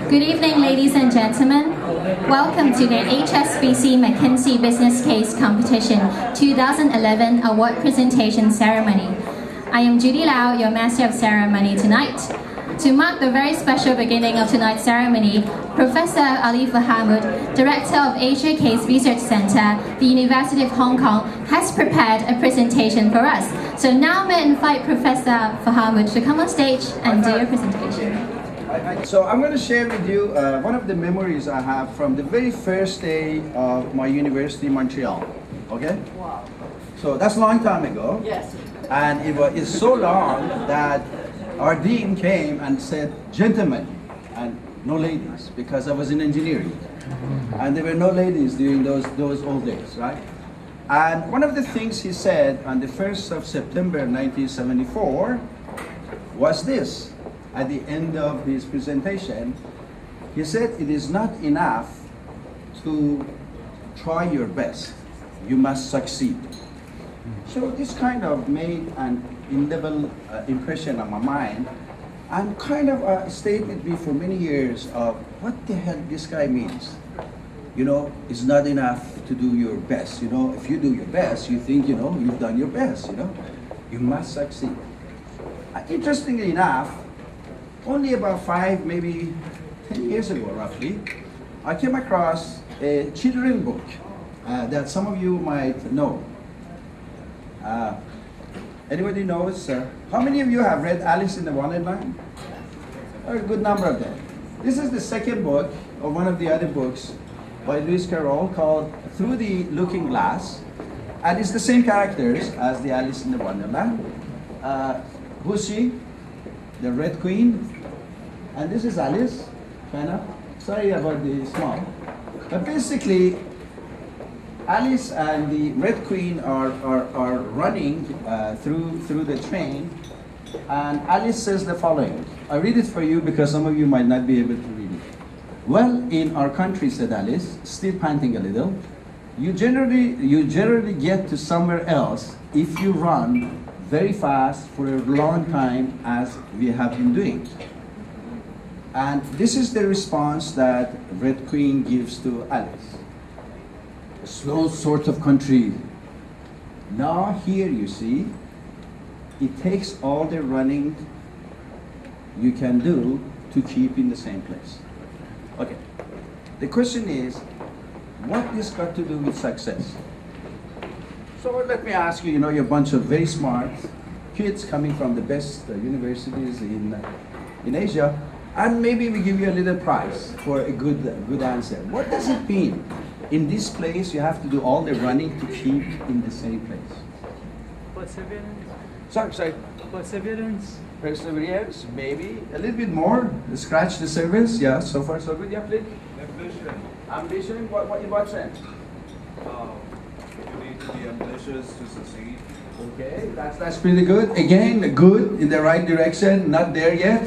Good evening, ladies and gentlemen. Welcome to the HSBC McKinsey Business Case Competition 2011 Award Presentation Ceremony. I am Judy Lau, your Master of Ceremony tonight. To mark the very special beginning of tonight's ceremony, Professor Ali Fahamud, Director of Asia Case Research Center, the University of Hong Kong, has prepared a presentation for us. So now may I invite Professor Fahamud to come on stage and do your presentation. So I'm going to share with you one of the memories I have from the very first day of my university in Montreal. Okay? Wow. So that's a long time ago. Yes. And it's so long that our dean came and said, "Gentlemen," and no ladies, because I was in engineering. And there were no ladies during those old days, right? And one of the things he said on the 1st of September 1974 was this. At the end of his presentation, he said, "It is not enough to try your best. You must succeed." So this kind of made an indelible impression on my mind, and kind of stayed with me for many years of what the hell this guy means. You know, it's not enough to do your best. You know, if you do your best, you think, you know, you've done your best, you know. You must succeed. Interestingly enough, only about 5, maybe 10 years ago, roughly, I came across a children's book that some of you might know. Anybody knows? How many of you have read Alice in the Wonderland? A good number of them. This is the second book of one of the other books by Lewis Carroll called Through the Looking Glass, and it's the same characters as the Alice in the Wonderland. Who's she? The Red Queen, and this is Alice, kind of. Sorry about the small. But basically, Alice and the Red Queen are running through the train, and Alice says the following. I read it for you because some of you might not be able to read it. "Well, in our country," said Alice, still panting a little, you generally get to somewhere else if you run very fast for a long time, as we have been doing." And this is the response that Red Queen gives to Alice. "A slow sort of country. Now here, you see, it takes all the running you can do to keep in the same place." Okay, the question is, what this got to do with success? So let me ask you, you know, you're a bunch of very smart kids coming from the best universities in Asia, and maybe we give you a little prize for a good answer. What does it mean? In this place, you have to do all the running to keep in the same place. Perseverance. Sorry. Perseverance. Perseverance, maybe. A little bit more. Scratch the surface. Yeah, so far so good. Yeah, please. Ambition. Ambition, in what sense? You need to be ambitious to succeed. Okay, that's pretty good. Again, good, in the right direction, not there yet.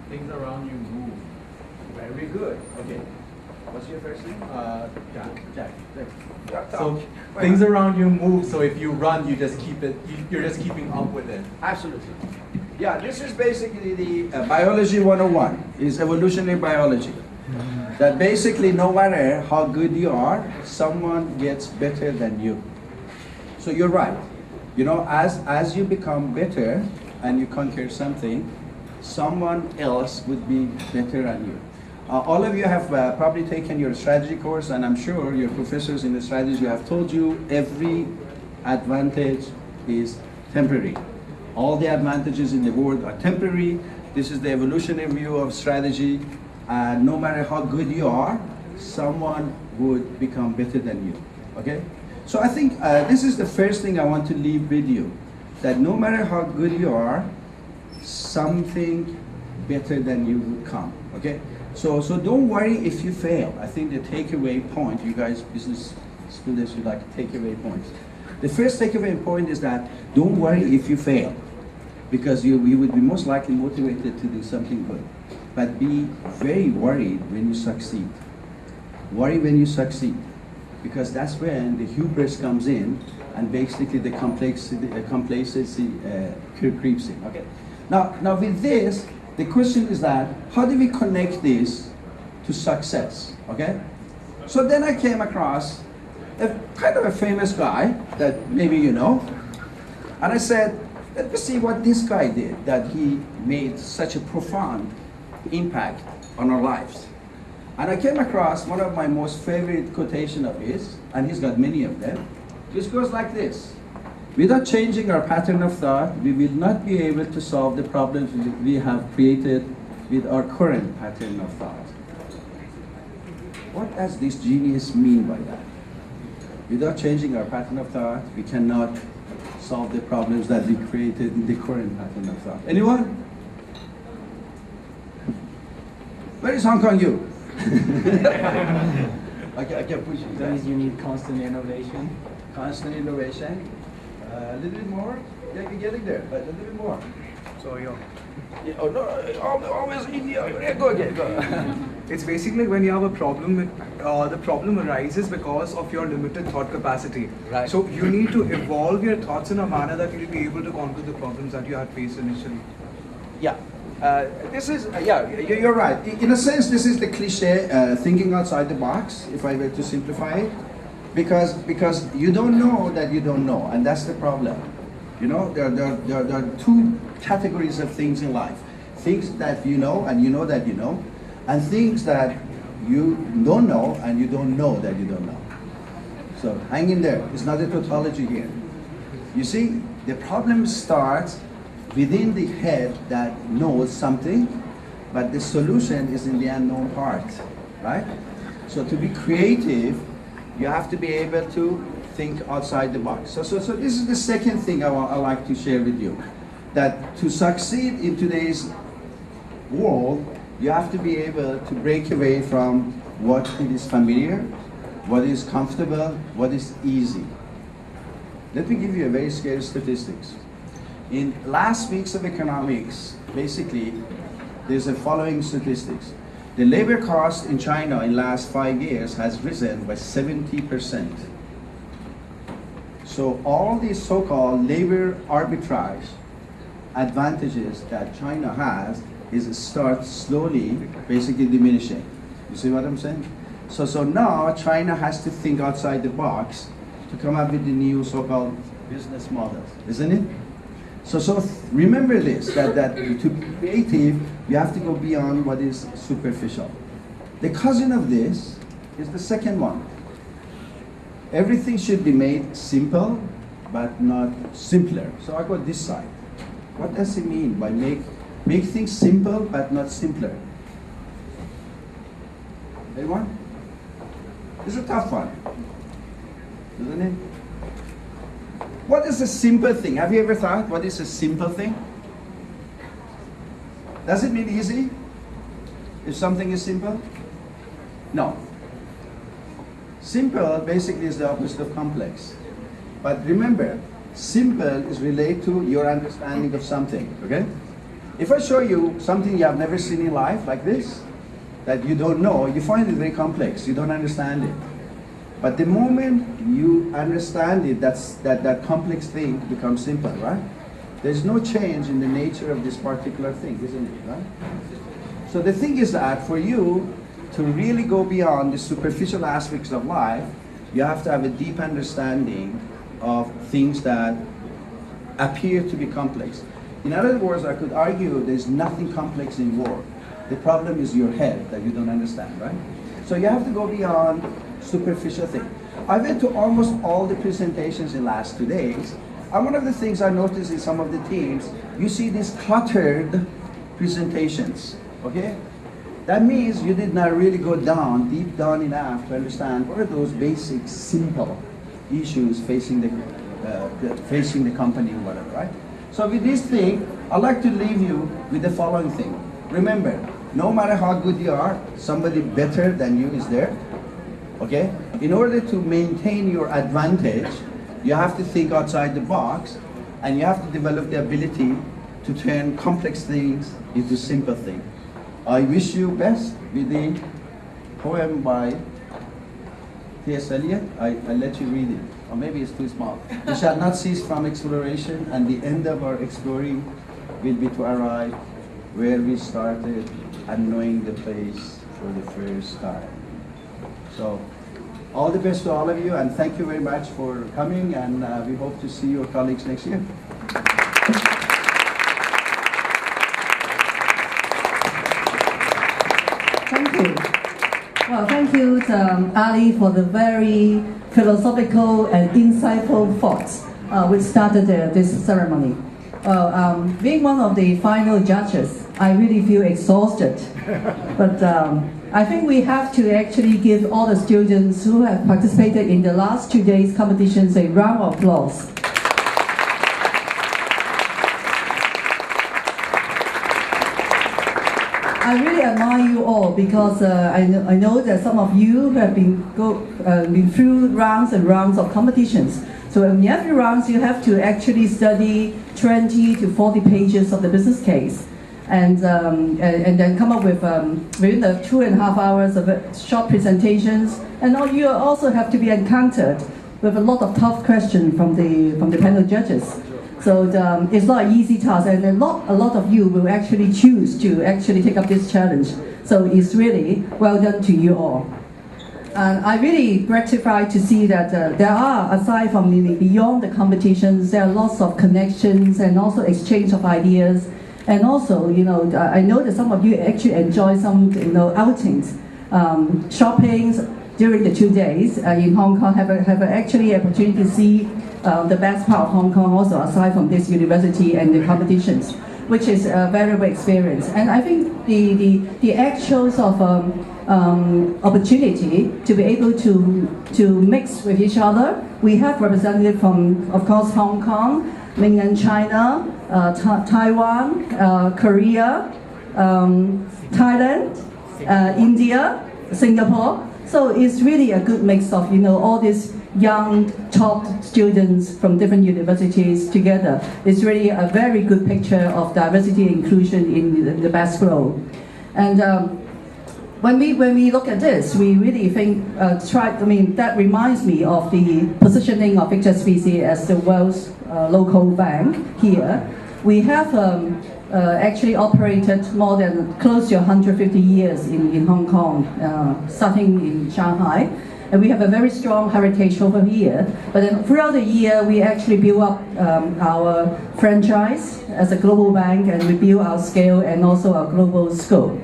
Things around you move. Very good. Okay. What's your first name? Jack. So things around you move, so if you run, you just keep it, you're just keeping up with it. Absolutely. Yeah, this is basically the biology 101, is evolutionary biology. That basically no matter how good you are, someone gets better than you. So you're right. You know, as you become better and you conquer something, someone else would be better than you. All of you have probably taken your strategy course, and I'm sure your professors in the strategy have told you every advantage is temporary. All the advantages in the world are temporary. This is the evolutionary view of strategy. And no matter how good you are, someone would become better than you. Okay? So I think this is the first thing I want to leave with you. That no matter how good you are, something better than you would come. Okay? So don't worry if you fail. I think the takeaway point, you guys business students, you like takeaway points. The first takeaway point is that don't worry if you fail, because you would be most likely motivated to do something good. But be very worried when you succeed. Worry when you succeed, because that's when the hubris comes in and basically the complacency creeps in. Okay. Now with this, The question is that, how do we connect this to success, okay? So then I came across a kind of a famous guy that maybe you know, and I said, let me see what this guy did, that he made such a profound impact on our lives. And I came across one of my most favorite quotation of his, and he's got many of them, which goes like this: without changing our pattern of thought, we will not be able to solve the problems we have created with our current pattern of thought. What does this genius mean by that? Without changing our pattern of thought, we cannot solve the problems that we created in the current pattern of thought. Anyone? Where is Hong Kong you? I can push you. That means you need constant innovation. Constant innovation. A little bit more. Yeah, you're getting there, but a little bit more. So yeah. Yeah, oh no, always India. Yeah, go again, go. It's basically when you have a problem, the problem arises because of your limited thought capacity. Right. So you need to evolve your thoughts in a manner that you'll be able to conquer the problems that you had faced initially. Yeah. This is, you're right. In a sense, this is the cliche, thinking outside the box, if I were to simplify it. Because you don't know that you don't know, and that's the problem. You know, there are two categories of things in life. Things that you know and you know that you know, and things that you don't know and you don't know that you don't know. So hang in there. It's not a tautology here. You see, the problem starts within the head that knows something, but the solution is in the unknown part, right? So to be creative, you have to be able to think outside the box. So this is the second thing I like to share with you, that to succeed in today's world, you have to be able to break away from what it is familiar, what is comfortable, what is easy. Let me give you a very scary statistics. In last weeks of economics, basically, there's the following statistics. The labor cost in China in last 5 years has risen by 70%. So all these so-called labor arbitrage advantages that China has is start slowly basically diminishing. You see what I'm saying? So now China has to think outside the box to come up with the new so-called business models, isn't it? So remember this, that to be creative, you have to go beyond what is superficial. The cousin of this is the second one. Everything should be made simple, but not simpler. So I go this side. What does it mean by make things simple, but not simpler? Anyone? This is a tough one, isn't it? What is a simple thing? Have you ever thought, what is a simple thing? Does it mean easy? If something is simple? No. Simple basically is the opposite of complex. But remember, simple is related to your understanding of something, okay? If I show you something you have never seen in life, like this, that you don't know, you find it very complex, you don't understand it. But the moment you understand it, that complex thing becomes simple, right? There's no change in the nature of this particular thing, isn't it, right? So the thing is that for you to really go beyond the superficial aspects of life, you have to have a deep understanding of things that appear to be complex. In other words, I could argue there's nothing complex in war. The problem is your head that you don't understand, right? So you have to go beyond superficial thing. I went to almost all the presentations in last 2 days, and one of the things I noticed in some of the teams, you see these cluttered presentations, okay? That means you did not really go deep down enough to understand what are those basic, simple issues facing the company or whatever, right? So with this thing, I'd like to leave you with the following thing. Remember, no matter how good you are, somebody better than you is there. Okay? In order to maintain your advantage, you have to think outside the box, and you have to develop the ability to turn complex things into simple things. I wish you best with the poem by T.S. Eliot. I'll let you read it, or maybe it's too small. We shall not cease from exploration, and the end of our exploring will be to arrive where we started and knowing the place for the first time. So, all the best to all of you, and thank you very much for coming, and we hope to see your colleagues next year. Thank you. Well, thank you, Ali, for the very philosophical and insightful thoughts which started this ceremony. Being one of the final judges, I really feel exhausted. But I think we have to actually give all the students who have participated in the last 2 days' competitions a round of applause. I really admire you all because I know that some of you have been through rounds and rounds of competitions. So in every round you have to actually study 20 to 40 pages of the business case. And then come up with within the 2.5 hours of short presentations, and you also have to be encountered with a lot of tough questions from the panel judges. So it's not an easy task, and a lot of you will actually choose to actually take up this challenge. So it's really well done to you all. And I'm really gratified to see that there are, aside from beyond the competitions, there are lots of connections and also exchange of ideas. And also, I know that some of you actually enjoy some, outings, shoppings during the 2 days in Hong Kong. Have actually opportunity to see the best part of Hong Kong. Also, aside from this university and the competitions, which is a very good experience. And I think the actuals of opportunity to be able to mix with each other. We have representatives from, of course, Hong Kong, mainland China, Taiwan, Korea, Thailand, India, Singapore. So it's really a good mix of all these young top students from different universities together. It's really a very good picture of diversity and inclusion in the best role. And when we look at this, we really think that reminds me of the positioning of HSBC as the world's local bank here. We have actually operated more than close to 150 years in Hong Kong, starting in Shanghai. And we have a very strong heritage over here. But then throughout the year, we actually build up our franchise as a global bank, and we build our scale and also our global scope.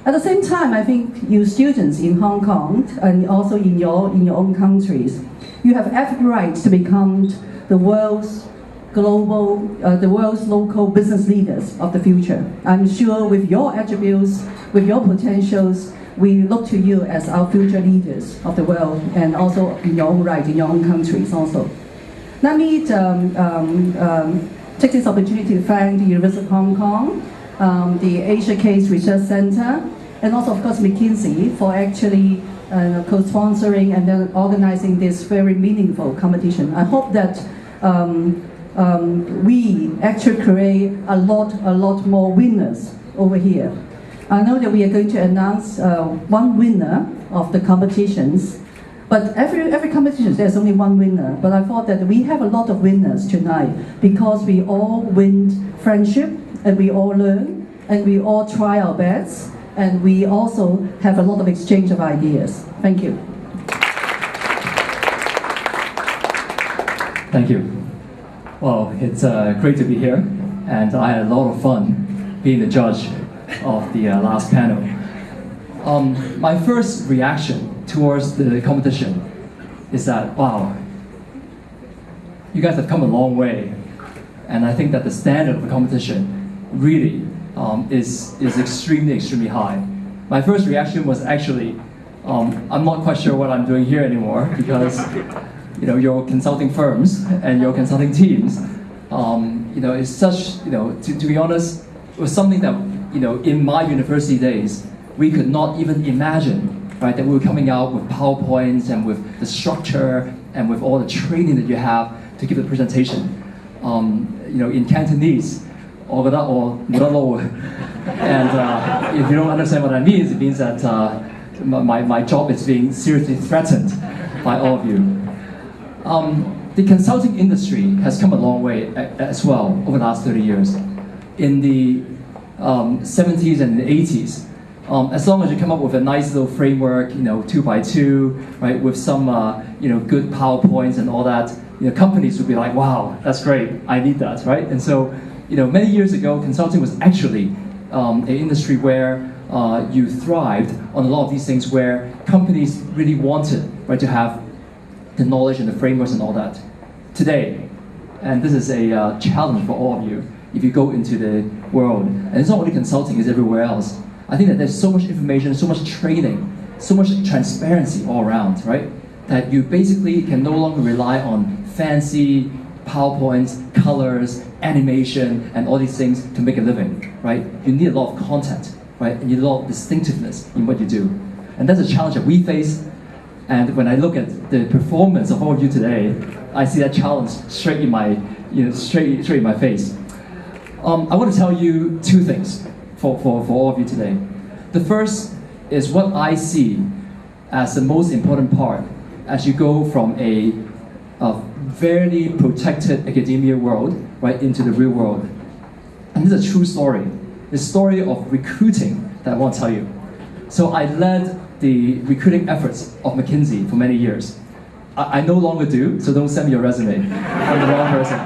At the same time, I think you students in Hong Kong and also in your own countries, you have every right to become the world's local business leaders of the future. I'm sure with your attributes, with your potentials, we look to you as our future leaders of the world, and also in your own right, in your own countries also. Let me take this opportunity to thank the University of Hong Kong, the Asia Case Research Center, and also, of course, McKinsey for actually co-sponsoring and then organizing this very meaningful competition. I hope that we actually create a lot more winners over here. I know that we are going to announce one winner of the competitions, but every competition there's only one winner. But I thought that we have a lot of winners tonight because we all win friendship, and we all learn, and we all try our best, and we also have a lot of exchange of ideas. Thank you. Thank you. Well, it's great to be here, and I had a lot of fun being the judge of the last panel. My first reaction towards the competition is that, wow, you guys have come a long way, and I think that the standard of the competition really is extremely high. My first reaction was actually, I'm not quite sure what I'm doing here anymore, because your consulting firms and your consulting teams, it's such, to be honest, it was something that, in my university days, we could not even imagine, right, that we were coming out with PowerPoints and with the structure and with all the training that you have to give the presentation. In Cantonese, and if you don't understand what that means, it means that my job is being seriously threatened by all of you. The consulting industry has come a long way as well over the last 30 years. In the 70s and the 80s. As long as you come up with a nice little framework, 2x2, right, with some good PowerPoints and all that, companies would be like, wow, that's great, I need that, right? And so, many years ago, consulting was actually an industry where you thrived on a lot of these things, where companies really wanted, right, to have the knowledge and the frameworks and all that. Today, and this is a challenge for all of you, if you go into the world, and it's not only consulting, it's everywhere else. I think that there's so much information, so much training, so much transparency all around, right? That you basically can no longer rely on fancy PowerPoints, colors, animation, and all these things to make a living, right? You need a lot of content, right? And you need a lot of distinctiveness in what you do. And that's a challenge that we face. And when I look at the performance of all of you today, I see that challenge straight in my, straight in my face. I want to tell you two things for all of you today. The first is what I see as the most important part as you go from a very protected academia world right into the real world. And this is a true story. The story of recruiting that I want to tell you. So I led the recruiting efforts of McKinsey for many years. I no longer do, so don't send me your resume. I'm the wrong person.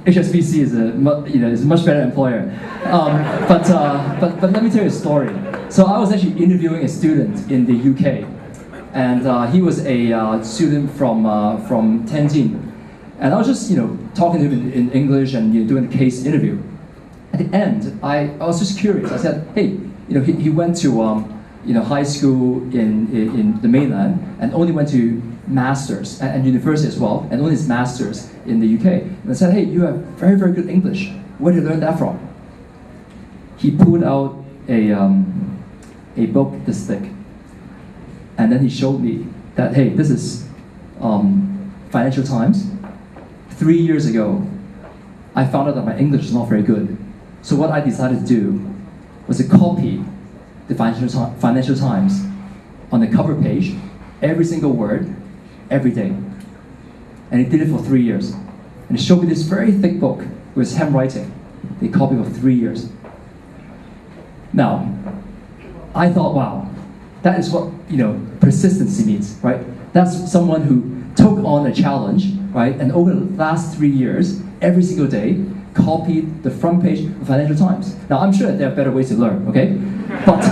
HSBC is a much better employer. But let me tell you a story. So I was actually interviewing a student in the UK, and he was a student from Tianjin, and I was just talking to him in English and doing a case interview. At the end, I was just curious. I said, hey, he went to high school in the mainland and only went to masters and university as well, and only his masters in the UK. And I said, hey, you have very, very good English. Where did you learn that from? He pulled out a book this thick, and then he showed me that, hey, this is Financial Times. 3 years ago, I found out that my English is not very good. So what I decided to do was to copy the Financial Times on the cover page, every single word, every day. And he did it for 3 years. And he showed me this very thick book with his handwriting. They copied for 3 years. Now, I thought, wow, that is what persistency means, right? That's someone who took on a challenge, right? And over the last 3 years, every single day, copied the front page of Financial Times. Now, I'm sure that there are better ways to learn, okay? But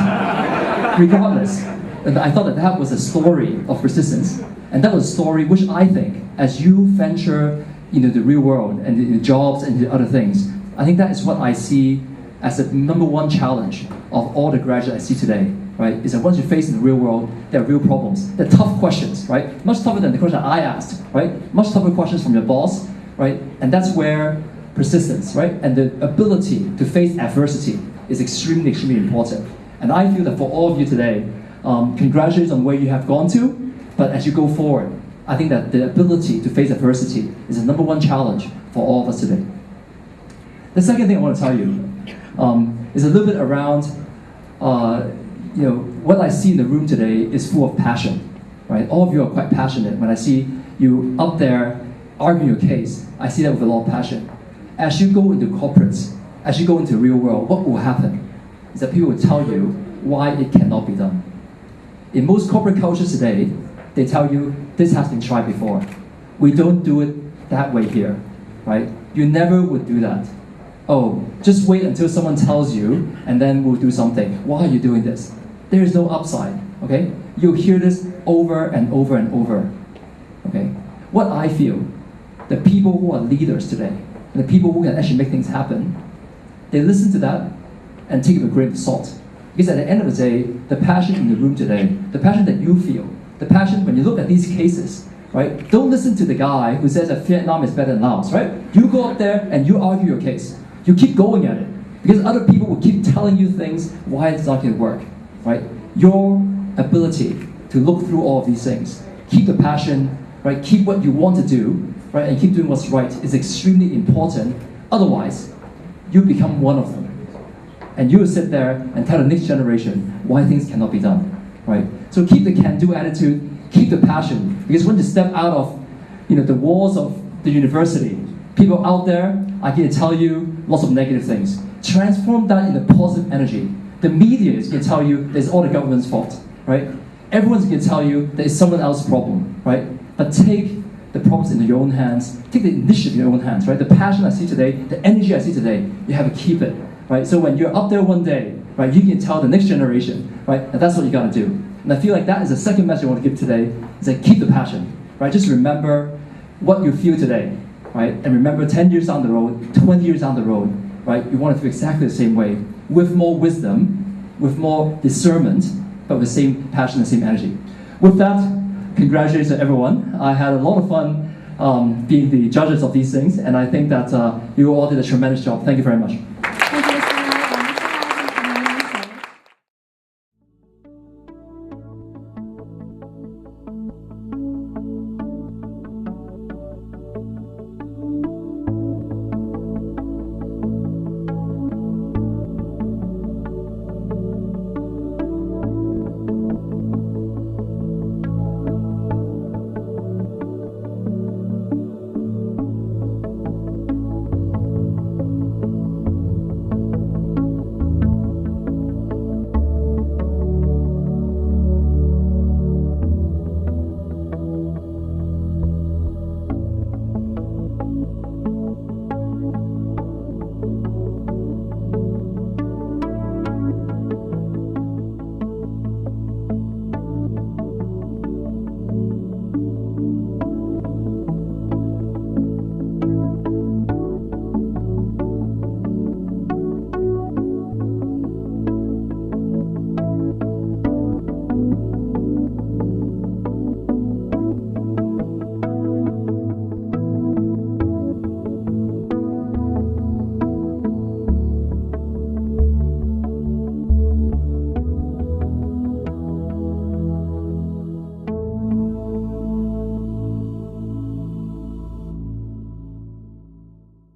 regardless, I thought that was a story of persistence. And that was a story which I think, as you venture into the real world and the jobs and the other things, I think that is what I see as the number one challenge of all the graduates I see today, right? Is that once you face in the real world, there are real problems. They're tough questions, right? Much tougher than the question I asked, right? Much tougher questions from your boss, right? And that's where persistence, right? And the ability to face adversity is extremely, extremely important. And I feel that for all of you today, congratulations on where you have gone to, but as you go forward, I think that the ability to face adversity is the number one challenge for all of us today. The second thing I want to tell you is a little bit around, what I see in the room today is full of passion, right? All of you are quite passionate. When I see you up there arguing your case, I see that with a lot of passion. As you go into corporates, as you go into the real world, what will happen is that people will tell you why it cannot be done. In most corporate cultures today, they tell you, this has been tried before. We don't do it that way here, right? You never would do that. Oh, just wait until someone tells you, and then we'll do something. Why are you doing this? There is no upside, okay? You'll hear this over and over and over, okay? What I feel, the people who are leaders today, and the people who can actually make things happen, they listen to that and take it with a grain of salt. Because at the end of the day, the passion in the room today, the passion that you feel, the passion when you look at these cases, right? Don't listen to the guy who says that Vietnam is better than Laos, right? You go up there and you argue your case. You keep going at it. Because other people will keep telling you things why it's not going to work, right? Your ability to look through all of these things, keep the passion, right? Keep what you want to do, right? And keep doing what's right is extremely important. Otherwise, you become one of them. And you will sit there and tell the next generation why things cannot be done, right? So keep the can-do attitude, keep the passion, because when you step out of the walls of the university, People out there are here to tell you lots of negative things. Transform that into positive energy. The media is going to tell you that it's all the government's fault, right? Everyone's going to tell you that it's someone else's problem, right? But take the problems into your own hands. Take the initiative in your own hands, right? The passion I see today, the energy I see today, you have to keep it, right? So when you're up there one day, right, you can tell the next generation, right? And that's what you got to do. And I feel like that is the second message I want to give today, is that keep the passion, right? Just remember what you feel today, right? And remember 10 years down the road, 20 years down the road, right? You want to feel exactly the same way, with more wisdom, with more discernment, but with the same passion and same energy. With that, congratulations to everyone. I had a lot of fun being the judges of these things, and I think that you all did a tremendous job. Thank you very much. Thank you, Mr. Lau and Mr. Howard for coming on stage.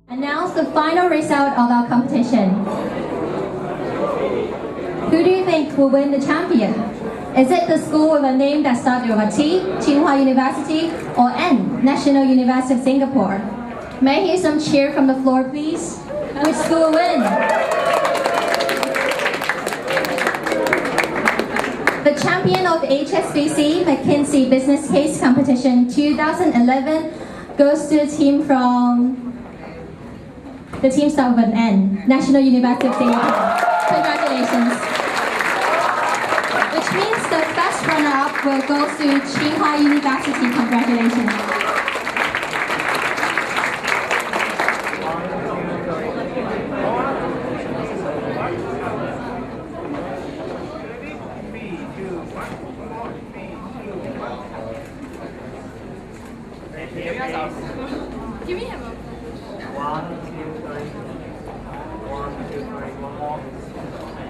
Announce the final result of our competition. Who do you think will win the champion? Is it the school with a name that starts with a T, Tsinghua University, or N, National University of Singapore? May I hear some cheer from the floor, please? Which school will win? The champion of HSBC McKinsey Business Case Competition 2011 goes to the team from the team starts with an N, National University of Singapore. Congratulations. Which means the best runner-up will go to Tsinghua University. Congratulations. Give me a moment. 1, 2, 3. 1, 2, 3. One more.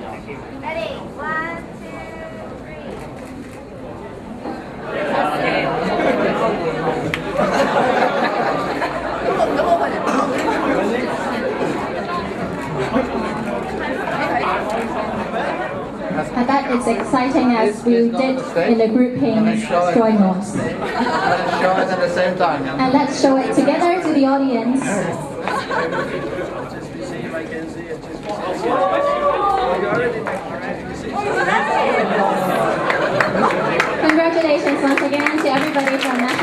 Thank you. Ready? 1, And that is exciting as we did in the grouping drawing notes. Show it at the same time. And let's show it together to the audience. HSBC, McKinsey, Congratulations once again to everybody from National